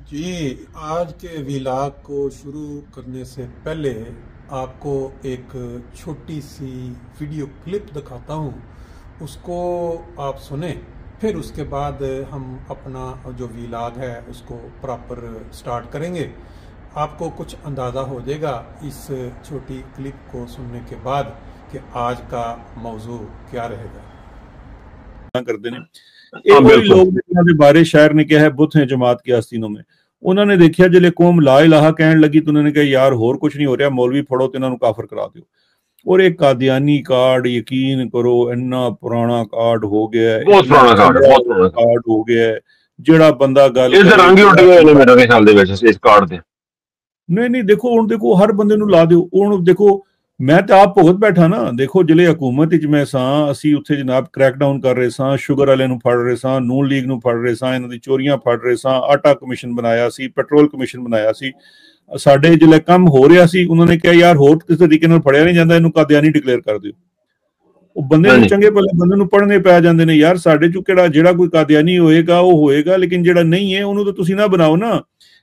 जी, आज के व्लॉग को शुरू करने से पहले आपको एक छोटी सी वीडियो क्लिप दिखाता हूँ। उसको आप सुने, फिर उसके बाद हम अपना जो व्लॉग है उसको प्रॉपर स्टार्ट करेंगे। आपको कुछ अंदाज़ा हो जाएगा इस छोटी क्लिप को सुनने के बाद कि आज का मौजू क्या रहेगा। करते ने ਇਹ ਉਹੀ ਲੋਕ ਜਿਨ੍ਹਾਂ ਦੇ ਬਾਰੇ ਸ਼ਾਇਰ ਨੇ ਕਿਹਾ ਹੈ ਬੁੱਤ ਹੈ ਜਮਾਤ के आस्तीनों में। ਉਹਨਾਂ ਨੇ ਦੇਖਿਆ ਜਿਹੜੇ ਕੌਮ ਲਾ ਇਲਾਹਾ ਕਹਿਣ ਲੱਗੀ ਤਾਂ ਉਹਨਾਂ ਨੇ ਕਿਹਾ ਯਾਰ ਹੋਰ ਕੁਝ ਨਹੀਂ ਹੋ ਰਿਹਾ, ਮੌਲਵੀ ਫੜੋ ਤੇ ਇਹਨਾਂ ਨੂੰ ਕਾਫਰ ਕਰਾ ਦਿਓ। और एक कादियानी कार्ड, यकीन करो इन्ना पुराना कार्ड हो गया है, बहुत पुराना कार्ड हो गया है ਜਿਹੜਾ ਬੰਦਾ ਗੱਲ ਇਸ ਰੰਗ ਹੀ ਉੱਡ ਗਏ ਨੇ ਮੇਰੇ ਖਿਆਲ ਦੇ ਵਿੱਚ ਇਸ ਕਾਰਡ ਦੇ। नहीं देखो ਹੁਣ ਦੇਖੋ ਹਰ ਬੰਦੇ ਨੂੰ ਲਾ ਦਿਓ। ਹੁਣ ਦੇਖੋ मैं तो आप भुगत बैठा ना, देखो जिले हुकूमत मैं असी उत्थे जनाब क्रैकडाउन कर रहे सां, शुगर वाले नूं फड़ रहे सां, नून लीग नूं फड़ रहे सां, इन्हां दी चोरियां फड़ रहे सां, आटा कमीशन बनाया सी, पेट्रोल कमीशन बनाया सी। साडे जिले काम हो रहा सी, उन्होंने कहा यार होर किस तरीके नाल फड़िया नहीं जांदा, इहनूं कादियानी डिक्लेयर कर दिओ। ਉਹ ਬੰਦੇ ਨੂੰ ਚੰਗੇ ਭਲੇ ਬੰਦੇ ਨੂੰ ਪੜ੍ਹਨੇ ਪੈ ਜਾਂਦੇ ਨੇ ਯਾਰ। ਸਾਡੇ ਚੋਂ ਕਿਹੜਾ ਜਿਹੜਾ ਕੋਈ ਕਾਦੀਆਨੀ ਹੋਏਗਾ ਉਹ ਹੋਏਗਾ, ਲੇਕਿਨ ਜਿਹੜਾ ਨਹੀਂ ਹੈ ਉਹਨੂੰ ਤਾਂ ਤੁਸੀਂ ਨਾ ਬਣਾਓ ਨਾ।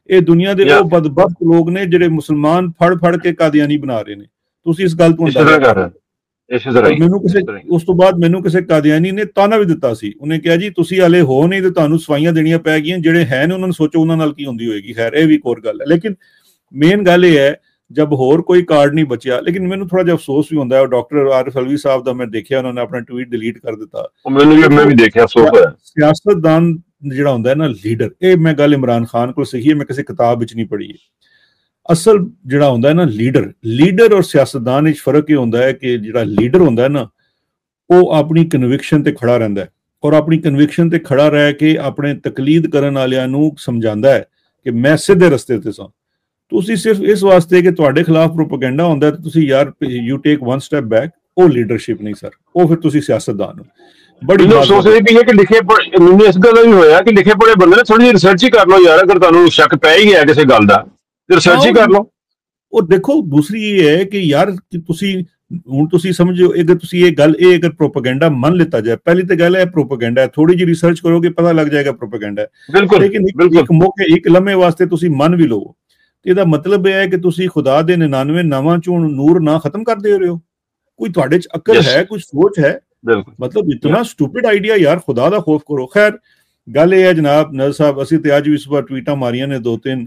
ਇਹ ਦੁਨੀਆ ਦੇ ਉਹ ਬਦਬਖਤ ਲੋਕ ਨੇ ਜਿਹੜੇ ਮੁਸਲਮਾਨ ਫੜ ਕੇ ਕਾਦੀਆਨੀ ਬਣਾ ਰਹੇ ਨੇ। ਤੁਸੀਂ ਇਸ ਗੱਲ ਤੋਂ ਮੈਨੂੰ ਕਿਸੇ ਉਸ ਤੋਂ ਬਾਅਦ ਮੈਨੂੰ ਕਿਸੇ ਕਾਦੀਆਨੀ ਨੇ ਤਾਨਾ ਵੀ ਦਿੱਤਾ ਸੀ। ਉਹਨੇ ਕਿਹਾ ਜੀ ਤੁਸੀਂ ਹਾਲੇ ਹੋ ਨਹੀਂ ਤੇ ਤੁਹਾਨੂੰ ਸਵਾਈਆਂ ਦੇਣੀਆਂ ਪੈ ਗਈਆਂ, ਜਿਹੜੇ ਹੈ ਨੇ ਉਹਨਾਂ ਨੂੰ ਸੋਚੋ ਉਹਨਾਂ ਨਾਲ ਕੀ ਹੁੰਦੀ ਹੋਏਗੀ। ਖੈਰ ਇਹ ਵੀ ਇੱਕ ਹੋਰ ਗੱਲ ਹੈ, ਲੇਕਿਨ ਮੇਨ ਗੱਲ ਇਹ ਹੈ जब होर कोई कार्ड नहीं बचिया। लेकिन मैंने थोड़ा जिहा अफसोस भी होंदा है। डॉक्टर आरिफ अलवी साहब दा मैं देखिया उन्होंने अपना ट्वीट डिलीट कर दिता। मैं भी देखिया अफसोस होया। सियासतदान जिहड़ा हुंदा है ना लीडर, ये मैं गल इमरान खान को सीखी है, मैं किसी किताब विच नहीं पढ़ी है। असल जिहड़ा हुंदा है ना लीडर और सियासतदान विच फर्क ये हुंदा है कि जिहड़ा लीडर हुंदा है ना वो अपनी कन्विक्शन ते खड़ा रहिंदा है और अपनी कन्विक्शन ते खड़ा रह के अपने तकलीद करन वालियां नूं समझांदा है कि मैं सीधे रस्ते ते सां। ਤੁਸੀਂ ਸਿਰਫ ਇਸ ਵਾਸਤੇ ਕਿ ਤੁਹਾਡੇ ਖਿਲਾਫ ਪ੍ਰੋਪਗੈਂਡਾ ਹੁੰਦਾ ਤੇ ਤੁਸੀਂ ਯਾਰ you take one step back, ਉਹ ਲੀਡਰਸ਼ਿਪ ਨਹੀਂ ਸਰ, ਉਹ ਫਿਰ ਤੁਸੀਂ ਸਿਆਸਤਦਾਨ ਹੋ। ਬੜੀ ਅਫਸੋਸ ਇਹ ਵੀ ਹੈ ਕਿ ਲਿਖੇ ਮੈਨੂੰ ਇਸ ਗੱਲ ਦਾ ਵੀ ਹੋਇਆ ਕਿ ਲਿਖੇ ਪੜੇ ਬੰਦੇ ਨੇ ਥੋੜੀ ਜਿਹੀ ਰਿਸਰਚ ਹੀ ਕਰ ਲਓ ਯਾਰ। ਅਗਰ ਤੁਹਾਨੂੰ ਸ਼ੱਕ ਪੈ ਹੀ ਗਿਆ ਕਿਸੇ ਗੱਲ ਦਾ ਤੇ ਰਿਸਰਚ ਹੀ ਕਰ ਲਓ। ਉਹ ਦੇਖੋ ਦੂਸਰੀ ਇਹ ਹੈ ਕਿ ਯਾਰ ਕਿ ਤੁਸੀਂ ਹੁਣ ਤੁਸੀਂ ਸਮਝੋ ਅਗਰ ਤੁਸੀਂ ਇਹ ਗੱਲ ਅਗਰ ਪ੍ਰੋਪਗੈਂਡਾ ਮੰਨ ਲਿੱਤਾ ਜਾਏ, ਪਹਿਲੀ ਤਾਂ ਗੱਲ ਹੈ ਪ੍ਰੋਪਗੈਂਡਾ ਹੈ, ਥੋੜੀ ਜਿਹੀ ਰਿਸਰਚ ਕਰੋਗੇ ਪਤਾ ਲੱਗ ਜਾਏਗਾ ਪ੍ਰੋਪਗੈਂਡਾ ਹੈ। ਲੇਕਿਨ ਇੱਕ ਮੌਕੇ ਇੱਕ ਲੰਮੇ ਵਾਸਤੇ ਤੁਸੀਂ ਮੰਨ ਵੀ ਲਓ, ਇਹਦਾ ਮਤਲਬ ਇਹ ਹੈ ਕਿ ਤੁਸੀਂ ਖੁਦਾ ਦੇ 99 ਨਾਵਾਂ ਚੋਂ ਨੂਰ ਨਾ ਖਤਮ ਕਰ ਦੇ ਰਹੇ ਹੋ। ਕੋਈ ਤੁਹਾਡੇ ਚ ਅਕਲ ਹੈ, ਕੁਝ ਸੋਚ ਹੈ? मतलब इतना स्टूपिड आइडिया यार, खुदा दा खौफ करो। खैर गल ये है जनाब नज़र साहब, असी तो अज भी सुबह ट्वीटा मारिया ने 2-3।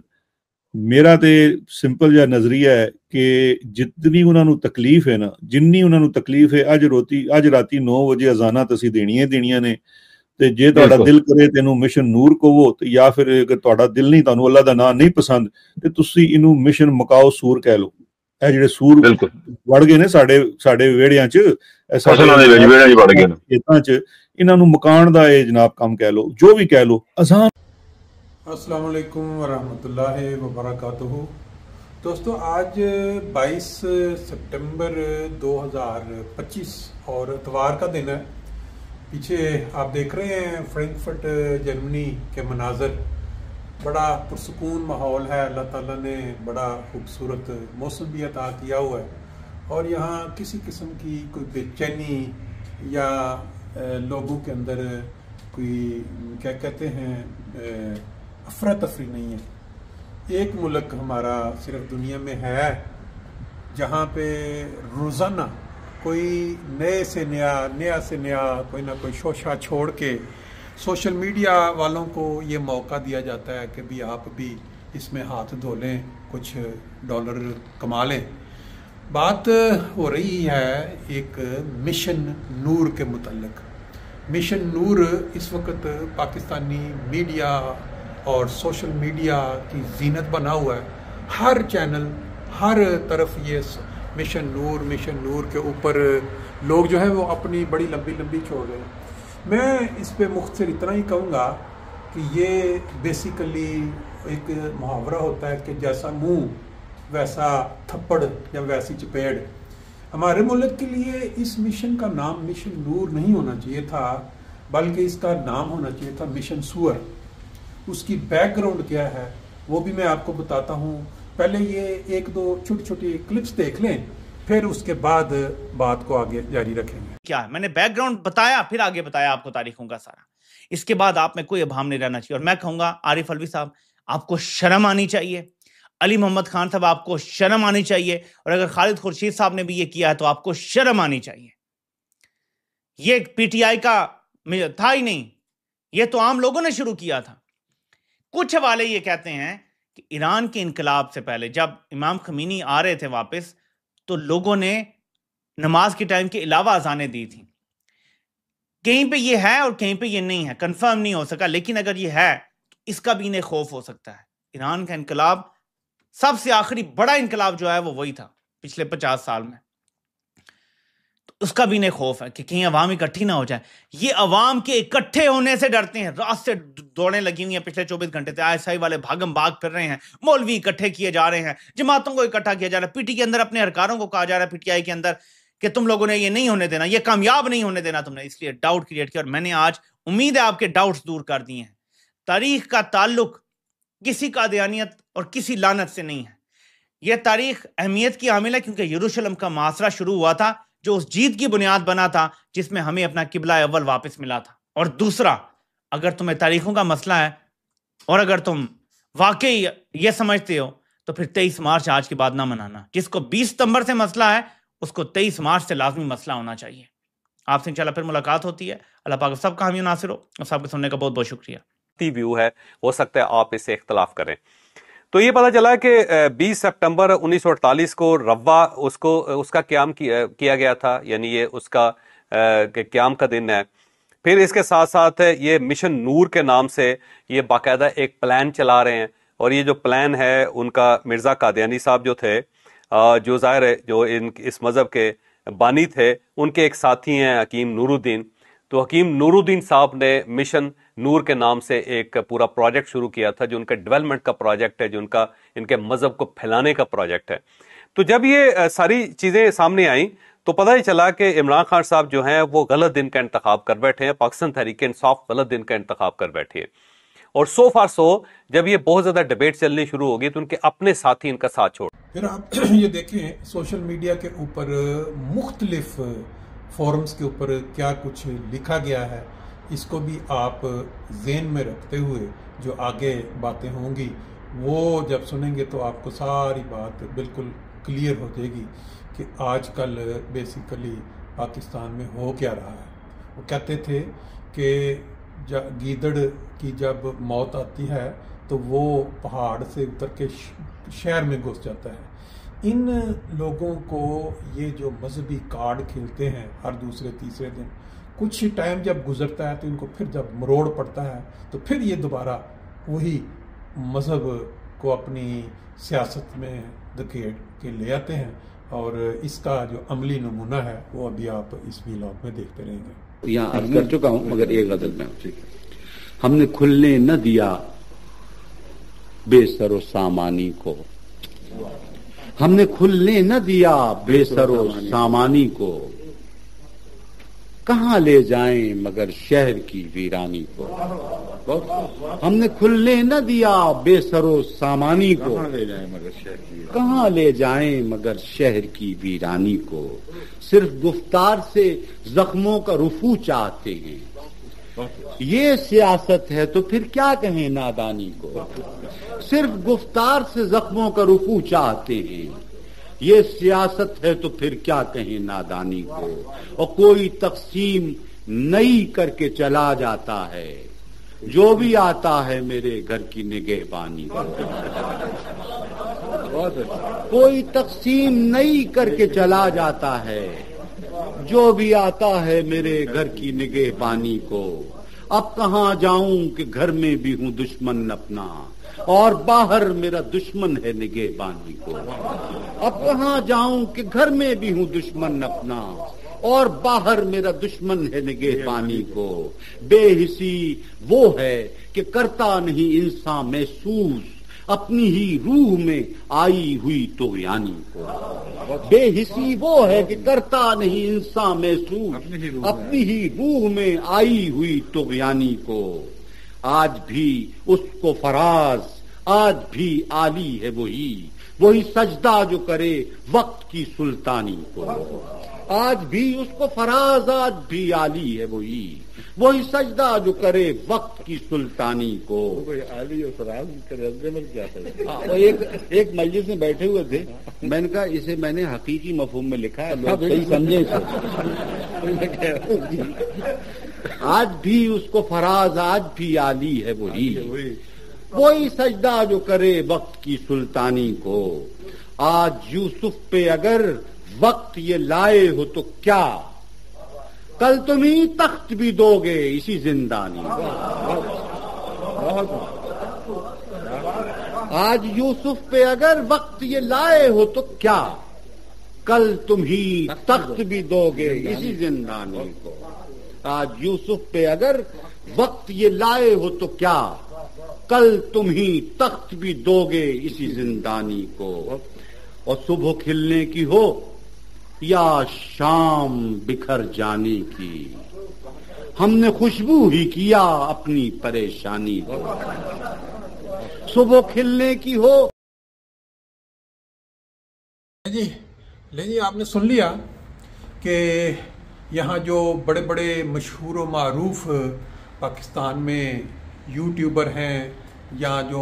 मेरा तो सिंपल जिहा नजरिया है कि जितनी उन्होंने तकलीफ है ना, जिन्नी उन्होंने तकलीफ है अज राती 9 वजे अजाना तो असी देनियां देनियां ने। ਤੇ ਜੇ ਤੁਹਾਡਾ ਦਿਲ ਕਰੇ ਤੈਨੂੰ ਮਿਸ਼ਨ ਨੂਰ ਕਹੋ, ਤੇ ਜਾਂ ਫਿਰ ਅਗਰ ਤੁਹਾਡਾ ਦਿਲ ਨਹੀਂ, ਤੁਹਾਨੂੰ ਅੱਲਾ ਦਾ ਨਾਮ ਨਹੀਂ ਪਸੰਦ, ਤੇ ਤੁਸੀਂ ਇਹਨੂੰ ਮਿਸ਼ਨ ਮਕਾਓ ਸੂਰ ਕਹਿ ਲਓ। ਇਹ ਜਿਹੜੇ ਸੂਰ ਵੜ ਗਏ ਨੇ ਸਾਡੇ ਵਿਹੜਿਆਂ 'ਚ, ਖੇਤਾਂ 'ਚ, ਇਹਨਾਂ ਨੂੰ ਮਕਾਨ ਦਾ ਇਹ ਜਨਾਬ ਕੰਮ ਕਹਿ ਲਓ, ਜੋ ਵੀ ਕਹਿ ਲਓ। ਅਜ਼ਾਨ। अस्सलाम वालेकुम वरहमतुल्लाहि वबरकातुहू। दोस्तों आज 22 सितंबर 2025 और इतवार का दिन है। पीछे आप देख रहे हैं फ्रैंकफर्ट जर्मनी के मनाजर, बड़ा पुरसकून माहौल है। अल्लाह ताला ने बड़ा खूबसूरत मौसम भी अता किया हुआ है और यहाँ किसी किस्म की कोई बेचैनी या लोगों के अंदर कोई क्या कहते हैं अफरा तफरी नहीं है। एक मुल्क हमारा सिर्फ दुनिया में है जहाँ पे रोज़ाना कोई नया से नया कोई ना कोई शोशा छोड़ के सोशल मीडिया वालों को ये मौका दिया जाता है कि भी आप भी इसमें हाथ धो लें, कुछ डॉलर कमा लें। बात हो रही है एक मिशन नूर के मुतल्लिक। मिशन नूर इस वक्त पाकिस्तानी मीडिया और सोशल मीडिया की जीनत बना हुआ है। हर चैनल हर तरफ ये मिशन नूर के ऊपर लोग जो है वो अपनी बड़ी लंबी छोड़ रहे हैं। मैं इस पे मुख्तसर इतना ही कहूँगा कि ये बेसिकली एक मुहावरा होता है कि जैसा मुंह वैसा थप्पड़ या वैसी चपेड़। हमारे मुल्क के लिए इस मिशन का नाम मिशन नूर नहीं होना चाहिए था, बल्कि इसका नाम होना चाहिए था मिशन सूअर। उसकी बैकग्राउंड क्या है वो भी मैं आपको बताता हूँ। पहले ये 1-2 छोटी क्लिप्स देख लें, फिर उसके बाद बात को आगे जारी रखेंगे। क्या है मैंने बैकग्राउंड बताया, फिर आगे बताया आपको तारीखों का सारा। इसके बाद आप में कोई अभाम नहीं रहना चाहिए। और मैं कहूंगा आरिफ अलवी साहब, आपको शर्म आनी चाहिए। अली मोहम्मद खान साहब, आपको शर्म आनी चाहिए। और अगर खालिद खुर्शीद साहब ने भी ये किया है तो आपको शर्म आनी चाहिए। ये पीटीआई का था ही नहीं, ये तो आम लोगों ने शुरू किया था। कुछ हवाले ये कहते हैं कि ईरान के इनकलाब से पहले जब इमाम खमीनी आ रहे थे वापस, तो लोगों ने नमाज के टाइम के अलावा अजानें दी थी। कहीं पे ये है और कहीं पे ये नहीं है, कंफर्म नहीं हो सका, लेकिन अगर ये है तो इसका भी इन्हें खौफ हो सकता है। ईरान का इनकलाब सबसे आखिरी बड़ा इनकलाब जो है वो वही था पिछले 50 साल में, तो उसका भी इन्हें खौफ है कि कहीं अवाम इकट्ठी ना हो जाए। ये अवाम के इकट्ठे होने से डरते हैं। रात से दौड़ें लगी हुई हैं, पिछले 24 घंटे से आईएसआई वाले भागम भाग फिर रहे हैं, मौलवी इकट्ठे किए जा रहे हैं, जमातों को इकट्ठा किया जा रहा है। पीटी के अंदर अपने हरकारों को कहा जा रहा है, पीटीआई के अंदर, कि तुम लोगों ने ये नहीं होने देना, ये कामयाब नहीं होने देना तुमने, इसलिए डाउट क्रिएट किया। और मैंने आज उम्मीद है आपके डाउट्स दूर कर दिए हैं। तारीख का ताल्लुक किसी कादियानियत और किसी लानत से नहीं है। यह तारीख अहमियत की हामिल है क्योंकि यरूशलेम का मुहासरा शुरू हुआ था, जो उस जीत की बुनियाद बना था जिसमें हमें अपना किबला अव्वल वापस मिला था। और दूसरा, अगर तुम्हें तारीखों का मसला है और अगर तुम वाकई यह समझते हो तो फिर 23 मार्च आज के बाद ना मनाना। जिसको 20 सितंबर से मसला है उसको 23 मार्च से लाजमी मसला होना चाहिए। आपसे इंशाल्लाह फिर मुलाकात होती है। अल्लाह पाक सब का हामी नासिर हो। और सबके सुनने का बहुत बहुत शुक्रिया। व्यू है, हो सकता है आप इससे इख्तलाफ करें। तो ये पता चला कि 20 सितंबर 1948 को रवा उसका क़याम किया गया था, यानी ये उसका क़याम का दिन है। फिर इसके साथ साथ ये मिशन नूर के नाम से ये बाकायदा एक प्लान चला रहे हैं। और ये जो प्लान है उनका मिर्ज़ा कादियानी साहब जो थे, जो ज़ाहिर है जो इस मज़हब के बानी थे, उनके एक साथी हैं हकीम नूरुद्दीन। तो हकीम नूरुद्दीन साहब ने मिशन नूर के नाम से एक पूरा प्रोजेक्ट शुरू किया था, जो उनका डेवलपमेंट का प्रोजेक्ट है, जो उनका इनके मज़हब को फैलाने का प्रोजेक्ट है। तो जब ये सारी चीज़ें सामने आई तो पता ही चला कि इमरान खान साहब जो हैं वो गलत दिन का इंतखाब कर बैठे हैं। पाकिस्तान तहरीक इंसाफ गलत दिन का इंतखाब कर बैठी है। और सो फार सो जब ये बहुत ज़्यादा डिबेट चलनी शुरू होगी तो उनके अपने साथी इनका साथ छोड़। फिर आप ये देखें सोशल मीडिया के ऊपर मुख्तलिफ फोरम्स के ऊपर क्या कुछ लिखा गया है, इसको भी आप ज़हन में रखते हुए जो आगे बातें होंगी वो जब सुनेंगे तो आपको सारी बात बिल्कुल क्लियर हो जाएगी कि आजकल बेसिकली पाकिस्तान में हो क्या रहा है। वो कहते थे कि गीदड़ की जब मौत आती है तो वो पहाड़ से उतर के शहर में घुस जाता है। इन लोगों को ये जो मजहबी कार्ड खेलते हैं हर दूसरे तीसरे दिन, कुछ ही टाइम जब गुजरता है तो इनको फिर जब मरोड़ पड़ता है तो फिर ये दोबारा वही मजहब को अपनी सियासत में धकेल के ले आते हैं। और इसका जो अमली नमूना है वो अभी आप इस व्लॉग में देखते रहेंगे। यहाँ अर्ज कर चुका हूँ मगर एक गजल में, हमने खुलने न दिया बेसरो सामानी को, हमने खुलने न दिया बेसरो सामानी को, कहाँ ले जाएं मगर शहर की वीरानी को। हमने खुलने न दिया बेसरो सामानी को, कहाँ ले जाएं मगर शहर की वीरानी को। सिर्फ गुफ्तार से जख्मों का रुफू चाहते हैं, ये सियासत है तो फिर क्या कहें नादानी को। सिर्फ गुफ्तार से जख्मों का रुफू चाहते हैं, ये सियासत है तो फिर क्या कहें नादानी को। और कोई तकसीम नई करके चला जाता है, जो भी आता है मेरे घर की निगहबानी को। कोई तकसीम नई करके चला जाता है, जो भी आता है मेरे घर की निगहबानी को। अब कहाँ जाऊं कि घर में भी हूँ दुश्मन अपना, और बाहर मेरा दुश्मन है निगहबानी को। अब कहाँ जाऊं कि घर में भी हूँ दुश्मन अपना, और बाहर मेरा दुश्मन है निगहबानी को। बेहिसी वो है कि करता नहीं इंसान महसूस अपनी ही रूह में आई हुई तुग़यानी को। बेहिसी वो है कि करता नहीं इंसान महसूस अपनी ही रूह में आई हुई तुग़यानी को। आज भी उसको फराज, आज भी आली है वही सजदा जो करे वक्त की सुल्तानी को। आज भी उसको फराज, आज भी आली है वही वही सजदा जो करे वक्त की सुल्तानी को। आली और फराज के रद्द में क्या है? वो एक मजलिस में बैठे हुए थे, मैंने कहा इसे मैंने हकीकी मफहूम में लिखा है, लोग सही समझे इसे। आज भी उसको फराज, आज भी आली है वही सजदा जो करे वक्त की सुल्तानी को। आज यूसुफ पे अगर वक्त ये लाए हो तो क्या, कल तुम ही तख्त भी दोगे इसी जिंदानी को। आज यूसुफ पे अगर वक्त ये लाए हो तो क्या, कल तुम ही तख्त भी दोगे इसी जिंदानी को। आज यूसुफ पे अगर वक्त ये लाए हो तो क्या, कल तुम ही तख्त भी दोगे इसी जिंदानी को। और सुबह खिलने की हो या शाम बिखर जाने की, हमने खुशबू ही किया अपनी परेशानी को। सुबह खिलने की हो। जी आपने सुन लिया कि यहाँ जो बड़े बड़े मशहूर व मारूफ पाकिस्तान में यूट्यूबर हैं या जो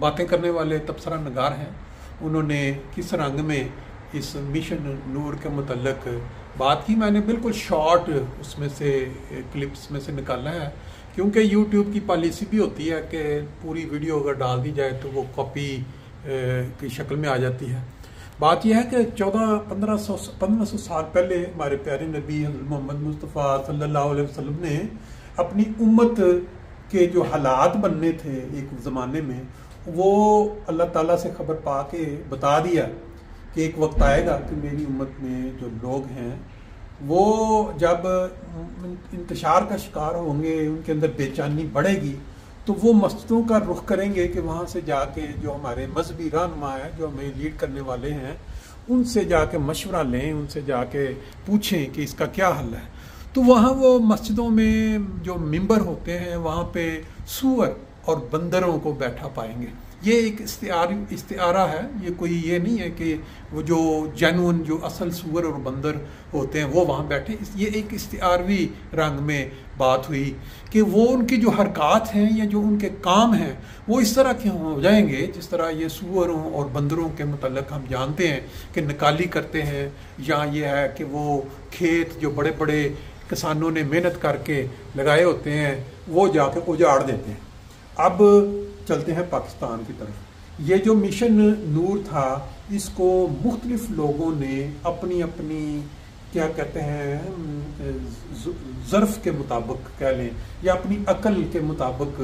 बातें करने वाले तबसरा नगार हैं, उन्होंने किस रंग में इस मिशन नूर के मुतल्लिक बात की। मैंने बिल्कुल शॉर्ट उसमें से क्लिप्स में से निकाला है, क्योंकि यूट्यूब की पॉलिसी भी होती है कि पूरी वीडियो अगर डाल दी जाए तो वो कॉपी की शक्ल में आ जाती है। बात यह है कि 1500 साल पहले हमारे प्यारे नबी मोहम्मद मुस्तफ़ा सल्लल्लाहु अलैहि वसल्लम ने अपनी उम्मत के जो हालात बनने थे एक ज़माने में, वो अल्लाह ताला से खबर पा के बता दिया कि एक वक्त आएगा कि मेरी उम्मत में जो लोग हैं वो जब इंतशार का शिकार होंगे, उनके अंदर बेचैनी बढ़ेगी, तो वो मस्जिदों का रुख करेंगे कि वहाँ से जाके जो हमारे मजहबी रहनुमा है, जो हमें लीड करने वाले हैं, उनसे जाके मशवरा लें, उनसे जाके पूछें कि इसका क्या हल है। तो वहाँ वो मस्जिदों में जो मिंबर होते हैं वहाँ पे सूअर और बंदरों को बैठा पाएंगे। ये एक इस्तिआरा है, ये कोई ये नहीं है कि वो जो जेन्युइन जो असल सूअर और बंदर होते हैं वो वहाँ बैठे। ये एक इस्तिआरवी रंग में बात हुई कि वो उनकी जो हरकत हैं या जो उनके काम हैं वो इस तरह के हो जाएंगे जिस तरह ये सूअरों और बंदरों के मुतल्लिक हम जानते हैं कि निकाली करते हैं, या ये है कि वो खेत जो बड़े बड़े किसानों ने मेहनत करके लगाए होते हैं वो जाके उजाड़ देते हैं। अब चलते हैं पाकिस्तान की तरफ। ये जो मिशन नूर था, इसको मुख्तलिफ लोगों ने अपनी अपनी क्या कहते हैं ज़र्फ़ के मुताबिक कह लें या अपनी अकल के मुताबिक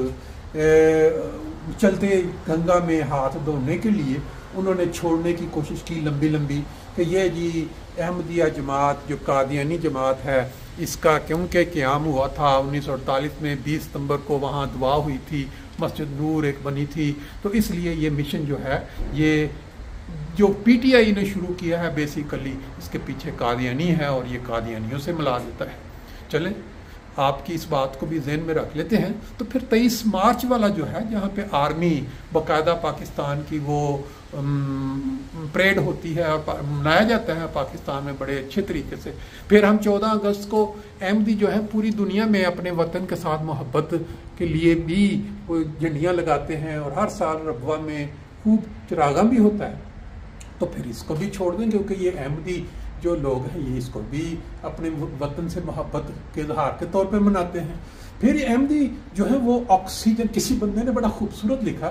चलते गंगा में हाथ धोने के लिए उन्होंने छोड़ने की कोशिश की लंबी लंबी कि ये जी अहमदिया जमात जो कादियानी जमात है, इसका क्योंकि क़याम हुआ था 1948 में 20 सितंबर को वहाँ दुआ हुई थी, मस्जिद नूर एक बनी थी, तो इसलिए ये मिशन जो है ये जो पीटीआई ने शुरू किया है बेसिकली इसके पीछे कादियानी है और ये कादियानियों से मिला देता है। चलें आपकी इस बात को भी ज़हन में रख लेते हैं। तो फिर 23 मार्च वाला जो है जहाँ पे आर्मी बाकायदा पाकिस्तान की वो परेड होती है और मनाया जाता है पाकिस्तान में बड़े अच्छे तरीके से। फिर हम 14 अगस्त को अहमदी जो है पूरी दुनिया में अपने वतन के साथ मोहब्बत के लिए भी झंडियाँ लगाते हैं और हर साल रबवा में खूब चिरागा भी होता है। तो फिर इसको भी छोड़ दें क्योंकि ये अहमदी जो लोग हैं ये इसको भी अपने वतन से मोहब्बत के इजहार के तौर पे मनाते हैं। फिर अहमदी जो है वो ऑक्सीजन, किसी बंदे ने बड़ा खूबसूरत लिखा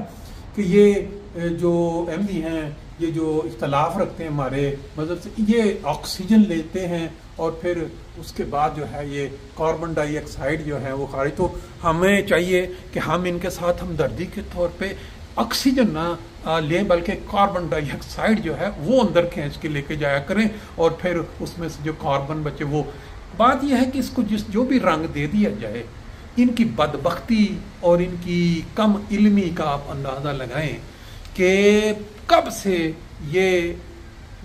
कि ये जो अहमदी हैं ये जो इख्तलाफ रखते हैं हमारे मज़हब से, ये ऑक्सीजन लेते हैं और फिर उसके बाद जो है ये कार्बन डाइऑक्साइड जो है वो खारिज। तो हमें चाहिए कि हम इनके साथ हमदर्दी के तौर पे ऑक्सीजन ना लें बल्कि कार्बन डाइऑक्साइड जो है वो अंदर खींच के लेके जाया करें और फिर उसमें से जो कार्बन बचे वो। बात यह है कि इसको जो भी रंग दे दिया जाए, इनकी बदबख्ती और इनकी कम इल्मी का आप अंदाज़ा लगाएं कि कब से ये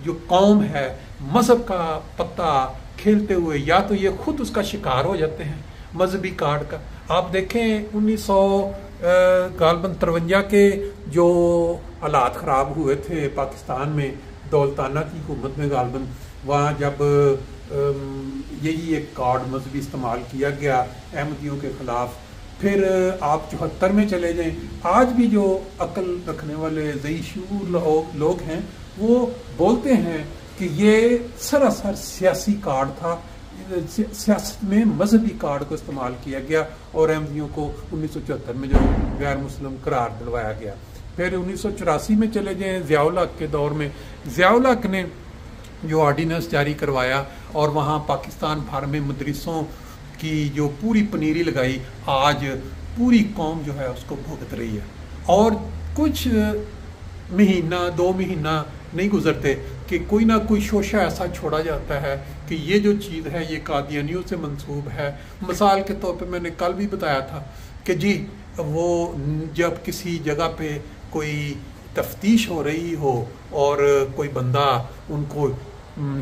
जो कौम है मज़हब का पत्ता खेलते हुए या तो ये खुद उसका शिकार हो जाते हैं मजहबी कार्ड का। आप देखें 1953 के जो हालात ख़राब हुए थे पाकिस्तान में दौलताना की हुकूमत में गालबन, वहाँ जब यही एक कार्ड मजहबी इस्तेमाल किया गया अहमदियों के ख़िलाफ़। फिर आप 74 में चले जाएं, आज भी जो अक्ल रखने वाले ज़ई शऊर लोग हैं वो बोलते हैं कि ये सरासर सियासी कार्ड था, सियासत में मजहबी कार्ड को इस्तेमाल किया गया और अहमदियों को 1974 में जो गैर मुस्लिम करार दिलवाया गया। फिर 1984 में चले जाएं ज़ियाउल हक के दौर में, ज़ियाउल हक ने जो ऑर्डिनेंस जारी करवाया और वहाँ पाकिस्तान भर में मदरसों की जो पूरी पनीरी लगाई, आज पूरी कौम जो है उसको भुगत रही है। और कुछ महीना 2 महीना नहीं गुजरते कि कोई ना कोई शोशा ऐसा छोड़ा जाता है कि ये जो चीज़ है ये कादियानियों से मंसूब है। मिसाल के तौर पे मैंने कल भी बताया था कि जी वो जब किसी जगह पे कोई तफ्तीश हो रही हो और कोई बंदा उनको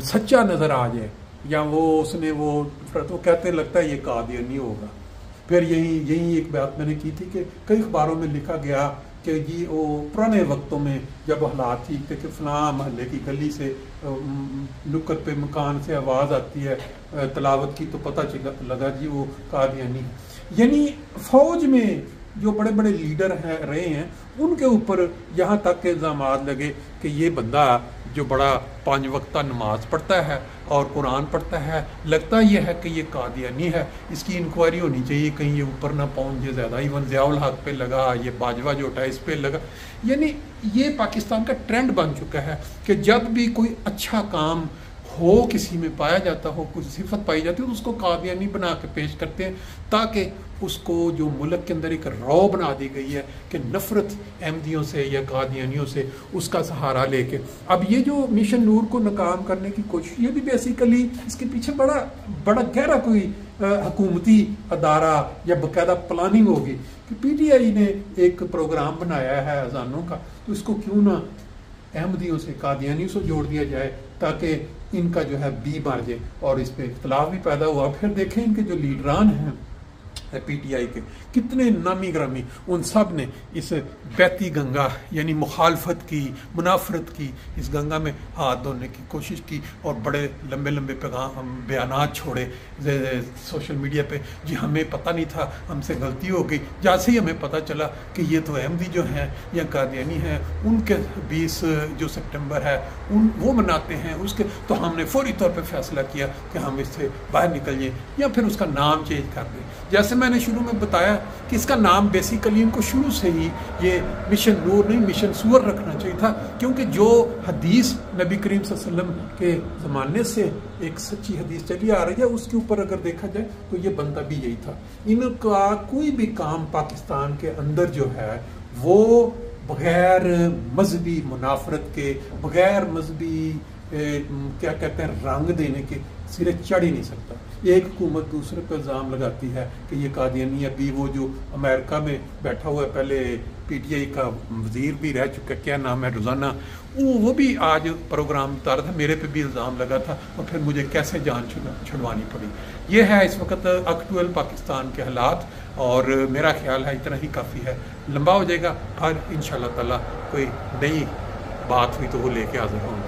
सच्चा नज़र आ जाए या वो उसने वो तो कहते लगता है ये कादियानी होगा। फिर यही एक बात मैंने की थी कि कई अखबारों में लिखा गया कि जी वो पुराने वक्तों में जब हालात ठीक थे कि फलां महल्ले की गली से नुक्कड़ पे मकान से आवाज़ आती है तलावत की, तो पता लगा जी वो कादियानी। यानी फ़ौज में जो बड़े बड़े लीडर रहे हैं उनके ऊपर यहाँ तक के इल्ज़ाम लगे कि ये बंदा जो बड़ा 5 वक्ता नमाज पढ़ता है और कुरान पढ़ता है, लगता यह है कि ये कादियानी है, इसकी इंक्वायरी होनी चाहिए कहीं ये ऊपर ना पहुँच जाए ज़्यादा। इवन ज़ियाउल हक पे लगा, ये बाजवा जो उठा इस पे लगा। यानी ये पाकिस्तान का ट्रेंड बन चुका है कि जब भी कोई अच्छा काम हो किसी में पाया जाता हो, कुछ सिफत पाई जाती है तो उसको कादियानी बना के पेश करते हैं ताकि उसको जो मुल्क के अंदर एक रौ बना दी गई है कि नफ़रत अहमदियों से या कादियानियों से, उसका सहारा लेके अब ये जो मिशन नूर को नाकाम करने की कोशिश, ये भी बेसिकली इसके पीछे बड़ा गहरा कोई हुकूमती अदारा या बाकायदा प्लानिंग होगी कि PTI ने एक प्रोग्राम बनाया है अजानों का, तो इसको क्यों ना अहमदियों से कादियानियों से जोड़ दिया जाए ताकि इनका जो है बी मार जाए। और इस पर इख्तलाफ भी पैदा हुआ। फिर देखें इनके जो लीडरान हैं PTI के कितने नामी ग्रामी, उन सब ने इस बैती गंगा यानी मुखालफत की, मुनाफरत की, इस गंगा में हाथ धोने की कोशिश की और बड़े लंबे लंबे पैगाम बयानात छोड़े सोशल मीडिया पे। जी हमें पता नहीं था, हमसे गलती हो गई। जैसे ही हमें पता चला कि ये तो अहमदी जो हैं या कादियानी हैं, उनके 20 जो सितंबर है वो मनाते हैं उसके, तो हमने फौरी तौर पर फैसला किया कि हम इससे बाहर निकल जाएँ या फिर उसका नाम चेंज कर दें। जैसे मैंने शुरू में बताया कि इसका नाम बेसिकली इनको शुरू से ही ये मिशन नूर नहीं मिशन सूअर रखना चाहिए था, क्योंकि जो हदीस नबी करीम सल्लल्लाहु अलैहि वसल्लम के ज़माने से एक सच्ची हदीस चली आ रही है, उसके ऊपर अगर देखा जाए तो ये बनता भी यही था। इनका कोई भी काम पाकिस्तान के अंदर जो है वो बगैर मजहबी मुनाफरत के, बगैर मजहबी क्या कहते हैं रंग देने के सिरे चढ़ ही नहीं सकता। एक हुकूमत दूसरे पर इल्ज़ाम लगाती है कि ये कादियानी। अभी वो जो अमेरिका में बैठा हुआ है, पहले PTI का वजीर भी रह चुका, क्या नाम है, रोज़ाना, वो भी आज प्रोग्राम बता रहा था, मेरे पे भी इल्ज़ाम लगा था और फिर मुझे कैसे जान छुड़वानी पड़ी। ये है इस वक्त एक्चुअल पाकिस्तान के हालात और मेरा ख्याल है इतना ही काफ़ी है। लंबा हो जाएगा, पर इंशाअल्लाह ताला कोई नई बात हुई तो वो लेके हाजिर होंगे।